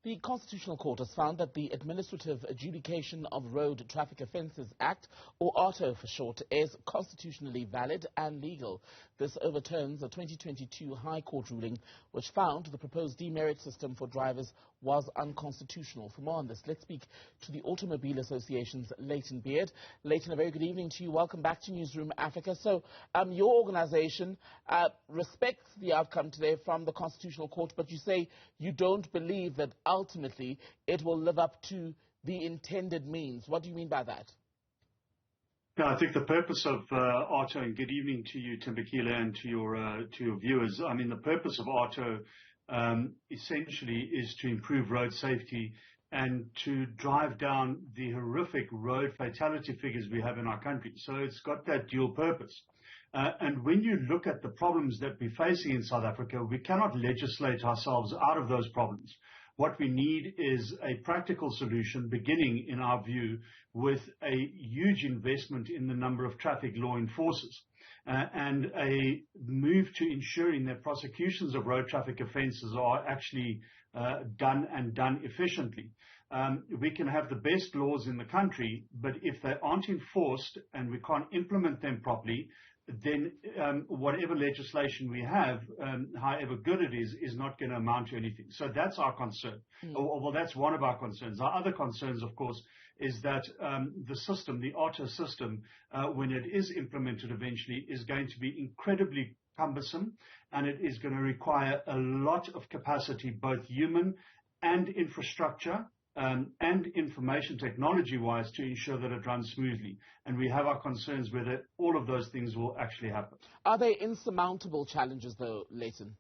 The Constitutional Court has found that the Administrative Adjudication of Road Traffic Offences Act, or AUTO for short, is constitutionally valid and legal. This overturns a 2022 High Court ruling which found the proposed demerit system for drivers was unconstitutional. For more on this, let's speak to the Automobile Association's Layton Beard. Layton, a very good evening to you. Welcome back to Newzroom Afrika. So your organisation respects the outcome today from the Constitutional Court, but you say you don't believe that ultimately it will live up to the intended means. What do you mean by that? No, I think the purpose of AUTO, and good evening to you, Timbakila, and to your viewers. I mean, the purpose of AUTO essentially is to improve road safety and to drive down the horrific road fatality figures we have in our country. So it's got that dual purpose. And when you look at the problems that we're facing in South Africa, we cannot legislate ourselves out of those problems. What we need is a practical solution, beginning, in our view, with a huge investment in the number of traffic law enforcers and a move to ensuring that prosecutions of road traffic offences are actually done efficiently. We can have the best laws in the country, but if they aren't enforced and we can't implement them properly, then whatever legislation we have, however good it is not going to amount to anything. So that's our concern. Well, that's one of our concerns. Our other concerns, of course, is that the system, the AUTO system, when it is implemented eventually, is going to be incredibly cumbersome, and it is going to require a lot of capacity, both human and infrastructure, and information technology-wise, to ensure that it runs smoothly. And we have our concerns whether all of those things will actually happen. Are they insurmountable challenges, though, Layton?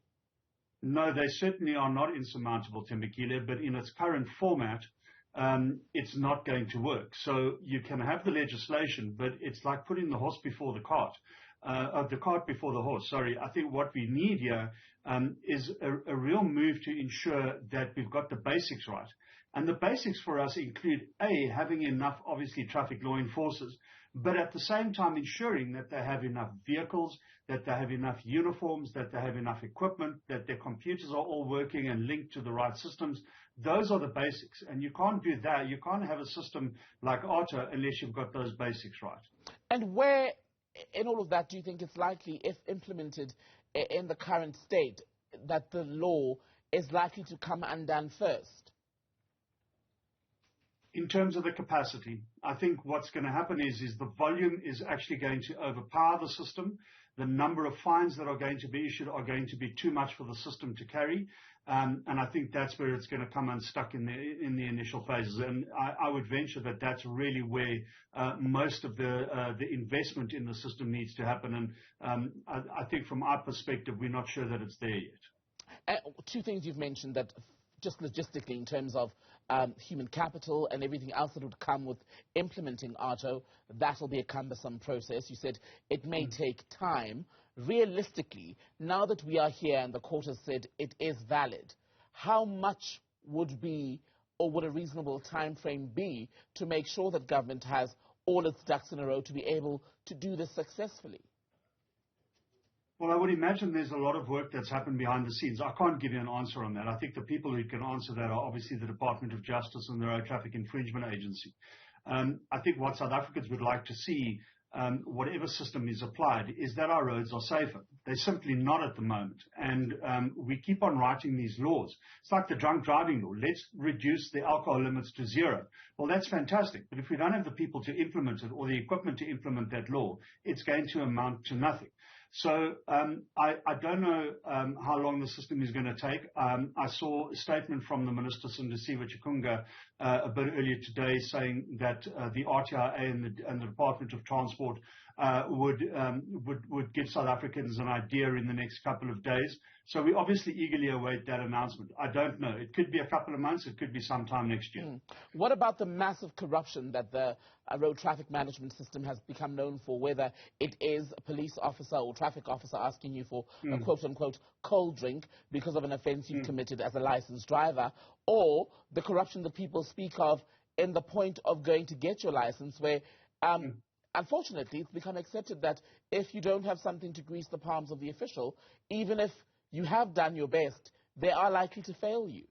No, they certainly are not insurmountable, Timbakila, but in its current format, it's not going to work. So you can have the legislation, but it's like putting the horse before the cart. The cart before the horse, sorry. I think what we need here is a real move to ensure that we've got the basics right. And the basics for us include, A, having enough, obviously, traffic law enforcers, but at the same time ensuring that they have enough vehicles, that they have enough uniforms, that they have enough equipment, that their computers are all working and linked to the right systems. Those are the basics. And you can't do that. You can't have a system like AUTO unless you've got those basics right. And where in all of that do you think it's likely, if implemented in the current state, that the law is likely to come undone first? In terms of the capacity, I think what's going to happen is the volume is actually going to overpower the system. The number of fines that are going to be issued are going to be too much for the system to carry. And I think that's where it's going to come unstuck in the initial phases. And I would venture that that's really where most of the investment in the system needs to happen. And I think from our perspective, we're not sure that it's there yet. Two things you've mentioned that just logistically in terms of human capital and everything else that would come with implementing AUTO, that'll be a cumbersome process. You said it may take time. Realistically, now that we are here and the court has said it is valid, how much would be, or would a reasonable time frame be, to make sure that government has all its ducks in a row to be able to do this successfully? Well, I would imagine there's a lot of work that's happened behind the scenes. I can't give you an answer on that. I think the people who can answer that are obviously the Department of Justice and the Road Traffic Infringement Agency. I think what South Africans would like to see, whatever system is applied, is that our roads are safer. They're simply not at the moment. And we keep on writing these laws. It's like the drunk driving law. Let's reduce the alcohol limits to 0. Well, that's fantastic. But if we don't have the people to implement it or the equipment to implement that law, it's going to amount to nothing. So I don't know how long the system is going to take. I saw a statement from the Minister, Sindisiwe Chikunga, a bit earlier today, saying that the RTIA and the Department of Transport would give South Africans an idea in the next couple of days. So we obviously eagerly await that announcement. I don't know. It could be a couple of months. It could be sometime next year. What about the massive corruption that the road traffic management system has become known for, whether it is a police officer or traffic officer asking you for a quote-unquote cold drink because of an offence you've committed as a licensed driver, or the corruption that people speak of in the point of going to get your license, where unfortunately it's become accepted that if you don't have something to grease the palms of the official, even if you have done your best, they are likely to fail you.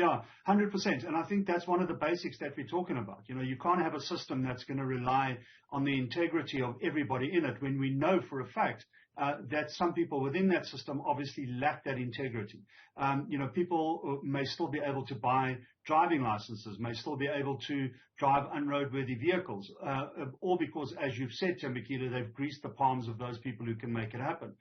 Yeah, 100%. And I think that's one of the basics that we're talking about. You can't have a system that's going to rely on the integrity of everybody in it when we know for a fact that some people within that system obviously lack that integrity. People may still be able to buy driving licenses, may still be able to drive unroadworthy vehicles, all because, as you've said, Thembekile, they've greased the palms of those people who can make it happen.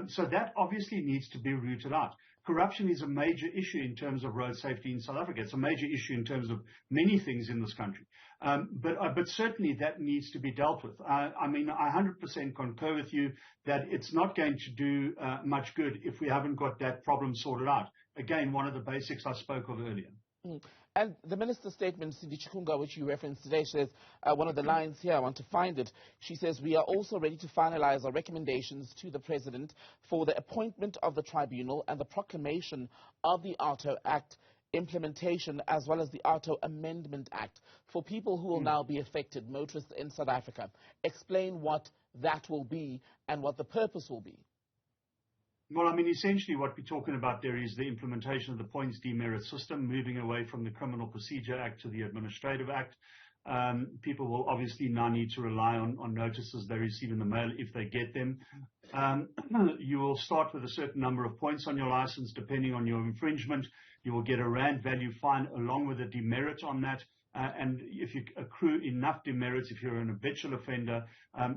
So that obviously needs to be rooted out. Corruption is a major issue in terms of road safety in South Africa. It's a major issue in terms of many things in this country. But certainly that needs to be dealt with. I 100% concur with you that it's not going to do much good if we haven't got that problem sorted out. Again, one of the basics I spoke of earlier. And the minister's statement, Cindy Chikunga, which you referenced today, says, one of the lines here, I want to find it. She says, we are also ready to finalize our recommendations to the President for the appointment of the tribunal and the proclamation of the AUTO Act implementation, as well as the AUTO Amendment Act, for people who will now be affected, motorists in South Africa. Explain what that will be and what the purpose will be. Well, essentially what we're talking about there is the implementation of the points demerit system, moving away from the Criminal Procedure Act to the Administrative Act. People will obviously now need to rely on notices they receive in the mail if they get them. You will start with a certain number of points on your license, depending on your infringement. You will get a rand value fine along with a demerit on that. And if you accrue enough demerits, if you're an habitual offender,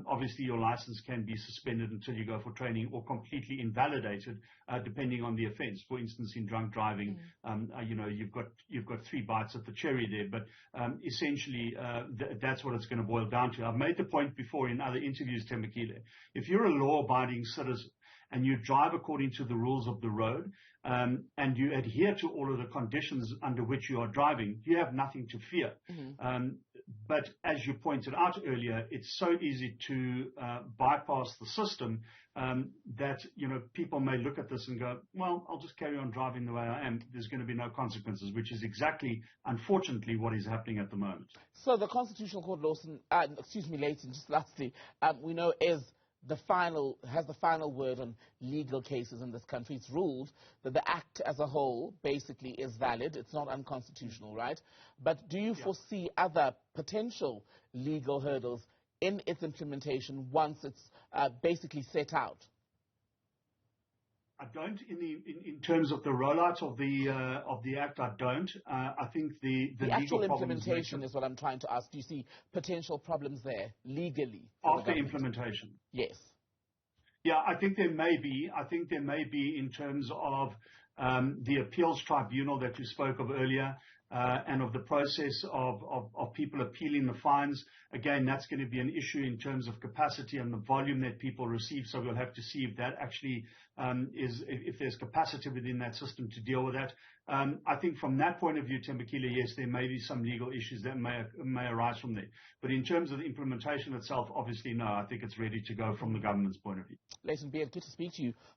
obviously your license can be suspended until you go for training or completely invalidated, depending on the offence. For instance, in drunk driving, you've got 3 bites at the cherry there. But essentially, that's what it's going to boil down to. I've made the point before in other interviews, Thembekile. If you're a law-abiding citizen and you drive according to the rules of the road, and you adhere to all of the conditions under which you are driving, you have nothing to fear. But as you pointed out earlier, it's so easy to bypass the system that people may look at this and go, well, I'll just carry on driving the way I am. There's going to be no consequences, which is exactly, unfortunately, what is happening at the moment. So the Constitutional Court, Layton, just lastly, we know has the final word on legal cases in this country. It's ruled that the Act as a whole basically is valid. It's not unconstitutional, right? But do you foresee other potential legal hurdles in its implementation once it's basically set out? I don't. In terms of the rollout of the Act, I don't. I think the actual implementation is what I'm trying to ask. Do you see potential problems there legally after implementation? Yes. Yeah, I think there may be. I think there may be in terms of the appeals tribunal that you spoke of earlier, and of the process of people appealing the fines. Again, that's going to be an issue in terms of capacity and the volume that people receive. So we'll have to see if that actually if there's capacity within that system to deal with that. I think from that point of view, Thembekile, yes, there may be some legal issues that may arise from there. But in terms of the implementation itself, obviously, no, I think it's ready to go from the government's point of view. Layton, good to speak to you.